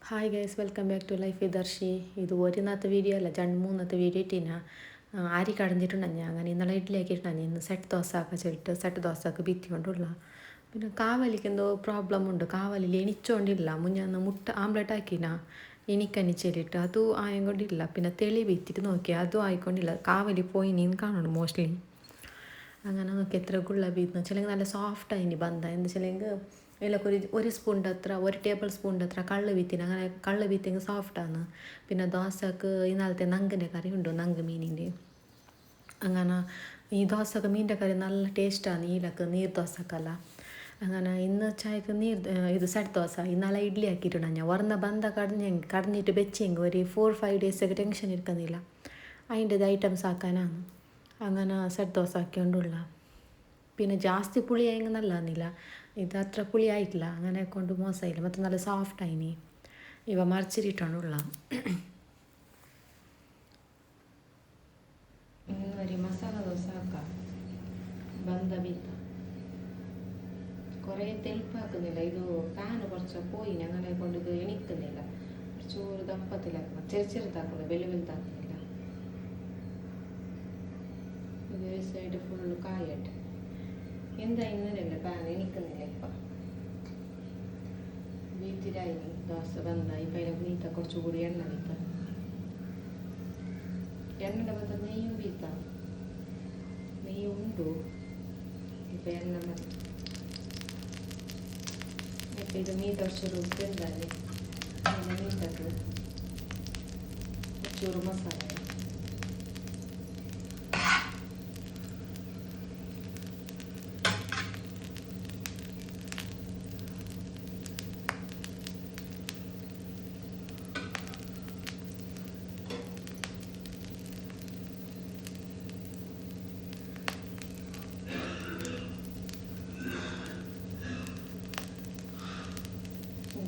Hi guys, welcome back to life with Darshi. ഇത് ഒരിന്നത്തെ video അല്ല, രണ്ട് മൂന്നത്തെ വീഡിയോ ഇട്ടിനാ. അരി കടഞ്ഞിട്ടുണ്ടായി ഞാൻ അങ്ങനെ ഇന്നലെ ഇഡ്ഡലി ആക്കിയിട്ടുണ്ടായി. ഇന്ന് സെറ്റ് ദോശ ആക്കാൻ ചെല്ലിട്ട് സെറ്റ് ദോശക്ക് ഭിത്തി കൊണ്ടുള്ള പിന്നെ കാവലിക്ക് എന്തോ പ്രോബ്ലം ഉണ്ട്. കാവലിൽ എണിച്ചോണ്ടില്ല. മുന്നേ മുട്ട ആംപ്ലേറ്റ് ആക്കിനാ എണിക്കണിച്ചേരിട്ട് അതും ആയം കൊണ്ടില്ല. പിന്നെ തെളി ഭിത്തിക്ക് നോക്കി അതും ആയിക്കൊണ്ടില്ല. കാവലി പോയി നീ കാണണം മോസ്റ്റ്ലി. അങ്ങനെ നോക്കി എത്ര ഗുള്ള ബീന്ന് വെച്ചാൽ നല്ല സോഫ്റ്റായിനി ബന്ധ എന്താ വെച്ചാൽ ഇതിലൊക്കെ ഒരു സ്പൂണിൻ്റെ അത്ര, ഒരു ടേബിൾ സ്പൂണിൻ്റെ അത്ര കള്ള് വീത്തിന് അങ്ങനെ കള്ള് വീത്തെങ്കിൽ സോഫ്റ്റാണ്. പിന്നെ ദോശക്ക് ഇന്നലത്തെ നങ്കിൻ്റെ കറി ഉണ്ട്, നങ്ക് മീനിൻ്റെ. അങ്ങനെ ഈ ദോശക്ക് മീനിൻ്റെ കറി നല്ല ടേസ്റ്റാണ് ഇതിലൊക്കെ നീർ ദോശക്കല്ല. അങ്ങനെ ഇന്ന് ചായക്ക് ഇത് സെറ്റ് ദോശ. ഇന്നലെ ഇഡ്ഡലി ആക്കിയിട്ടുണ്ട് ഞാൻ വർന്ന ബന്ധ കടഞ്ഞിട്ട് വെച്ചെങ്കിൽ ഒരു 4-5 ഡേയ്സൊക്കെ ടെൻഷൻ എടുക്കുന്നില്ല. അതിൻ്റെ ഐറ്റംസ് ആക്കാനാണ്. അങ്ങനെ സെറ്റ് ദോശ ആക്കിക്കൊണ്ടുള്ള പിന്നെ ജാസ്തി പുളി ആയെങ്കിൽ നല്ലതാന്നില്ല. ഇത് അത്ര പുളി ആയിട്ടില്ല, അങ്ങനെ കൊണ്ട് മോശമായില്ല. ಮತ್ತು നല്ല സോഫ്റ്റായിനി. ഇവ മറിച്ചിട്ടാണുള്ള ഒരു മസാല ദോശ ആക്കാം. ബന്ധ ബീത്ത കുറേ തെളിപ്പാക്കുന്നില്ല. ഇത് പാന് കുറച്ച് പോയി അങ്ങനെ കൊണ്ട് ഇത് എണിക്കുന്നില്ല. കുറച്ചൊരു ദപ്പത്തിലാക്കണം, ചെറുതാക്കുന്നില്ല, വലുതാക്കുന്നില്ല. ഇത് ഒരു സൈഡ് ഫുള്ള് കായിട്ട് എന്താ ഇന്നലെയല്ല പാൻ എണിക്കുന്നില്ല. ഇപ്പം വീട്ടിലായി ദോശ ബന്ധായി. ഇപ്പം അതിനെ വീത്ത കുറച്ചുകൂടി എണ്ണ വീത്ത, എണ്ണയുടെ ബന്ധം നെയ്യും വീത്ത. നെയ്യ് ഉണ്ടു ഇപ്പം എണ്ണ മതി. ഇപ്പം ഇത് മീത കുറച്ചൊരു ഉപ്പെന്താല് പിന്നെ മീതക്ക് കുറച്ചൊരു മസാല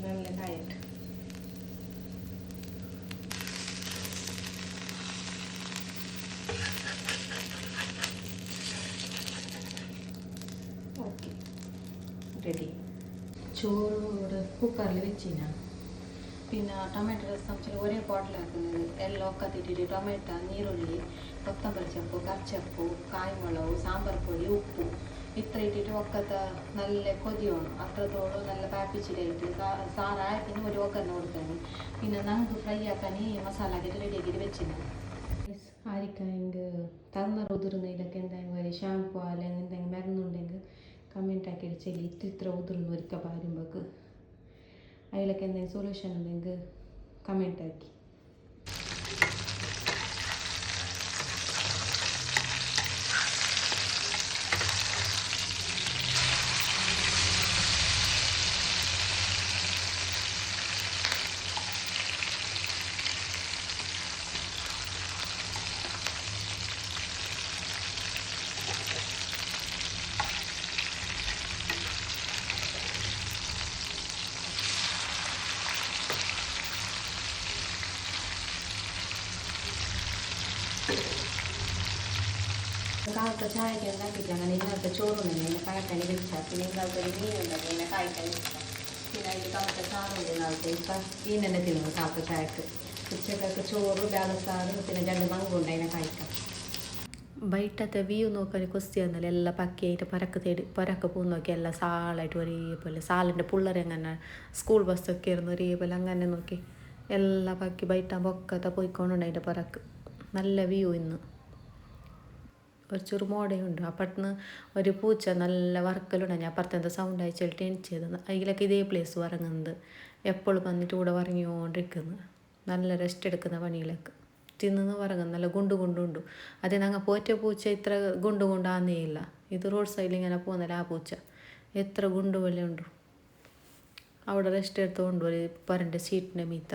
നല്ല കായിട്ട് ഓക്കെ റെഡി. ചോറ് കുക്കറിൽ വെച്ചിന. പിന്നെ ടൊമാറ്റോ രസം ഒരേ പോട്ടിലാക്കുന്നത്. എല്ലാം ഒക്കെ തിട്ടിട്ട് ടൊമാറ്റോ, നീരുള്ളി, കൊത്തമ്പരി ചപ്പ്, കറിച്ചപ്പ്, കായ്മുളക്, സാമ്പാർ പൊടി, ഉപ്പ് ഇത്ര ഇട്ടിട്ട് ഒക്കത്തെ നല്ല കൊതിയാണ്. അത്രത്തോളം നല്ല പാപ്പിച്ചിട്ടായിട്ട് സാറായത്തിന് ഒരു ഒക്കന്നെ കൊടുക്കാൻ. പിന്നെ നമുക്ക് ഫ്രൈ ആക്കാൻ മസാല ആക്കിയിട്ട് റെഡി ആക്കിയിട്ട് വെച്ചിന്. ആരിക്കായെങ്കിൽ തന്നറ ഉതിർന്നതിലൊക്കെ എന്തെങ്കിലും ഒരു ഷാമ്പു അല്ലെങ്കിൽ എന്തെങ്കിലും മരുന്നുണ്ടെങ്കിൽ കമൻറ്റ് ആക്കിയിട്ട് ചെല്ലി ഇത്ര ഉതിർന്ന് ഒരുക്ക പാരുമ്പോൾക്ക് അതിലൊക്കെ എന്തെങ്കിലും സൊല്യൂഷൻ ഉണ്ടെങ്കിൽ കമൻറ്റ് ആക്കി. കാലത്തെ ചായക്ക് ഉണ്ടാക്കിയിട്ട് അങ്ങനെ ഇന്നത്തെ ചോറുണ്ടെങ്കിൽ എന്നെ കായ്ക്കണി വെച്ചാൽ പിന്നെ ഇന്നത്തെ ഒരു മീനുണ്ടെങ്കിൽ എന്നെ കായ്ക്കണി വെച്ചാൽ പിന്നെ അതിൽ കാലത്തെ ചാറുണ്ട്. ഇന്നത്തെ ഇപ്പം ഈ തന്നെ തിന്നു കാലത്തെ ചായക്ക്. ഉച്ചക്കൊക്കെ ചോറ് ബാലസാറ് പിന്നെ 2 മങ്കുണ്ട് അതിനെ കായ്ക്കാം. ബൈറ്റത്തെ വ്യൂ നോക്കാൻ കൊസ്തി വന്നാലും എല്ലാം പക്കിയായിട്ട് പരക്ക് പൂ നോക്കി എല്ലാം സാളായിട്ട് ഒരേപോലെ സാലിൻ്റെ പിള്ളേരെ അങ്ങനെ സ്കൂൾ ബസ്സൊക്കെ ആയിരുന്നു ഒരേപോലെ അങ്ങനെ നോക്കി എല്ലാം പക്കി ബൈറ്റാൻ പൊക്കത്തെ പോയിക്കൊണ്ടുണ്ട് അതിൻ്റെ പരക്ക്. നല്ല വ്യൂ ഇന്ന്. കുറച്ചൊരു മോടയുണ്ട്. അപ്പുറത്തുനിന്ന് ഒരു പൂച്ച നല്ല വർക്കലുണ്ടായി. അപ്പുറത്തെ എന്താ സൗണ്ട് അയച്ചിട്ട് എണിച്ചത്. അതിലൊക്കെ ഇതേ പ്ലേസ് ഉറങ്ങുന്നത്. എപ്പോഴും വന്നിട്ട് ഇവിടെ ഉറങ്ങിക്കൊണ്ടിരിക്കുന്നത്. നല്ല റെസ്റ്റ് എടുക്കുന്ന പണിയിലൊക്കെ തിന്നു ഉറങ്ങുന്നു. നല്ല ഗുണ്ടുണ്ട്. അതേ ഞങ്ങൾ പോറ്റ പൂച്ച ഇത്ര ഗുണ്ടാന്നേ ഇല്ല. ഇത് റോഡ് സൈഡിൽ ഇങ്ങനെ പോകുന്നില്ല ആ പൂച്ച എത്ര ഗുണ്ടു പോലെ ഉണ്ട്. അവിടെ റെസ്റ്റ് എടുത്തുകൊണ്ട് ഒരു പറൻ്റെ സീറ്റിൻ്റെ മീത്ത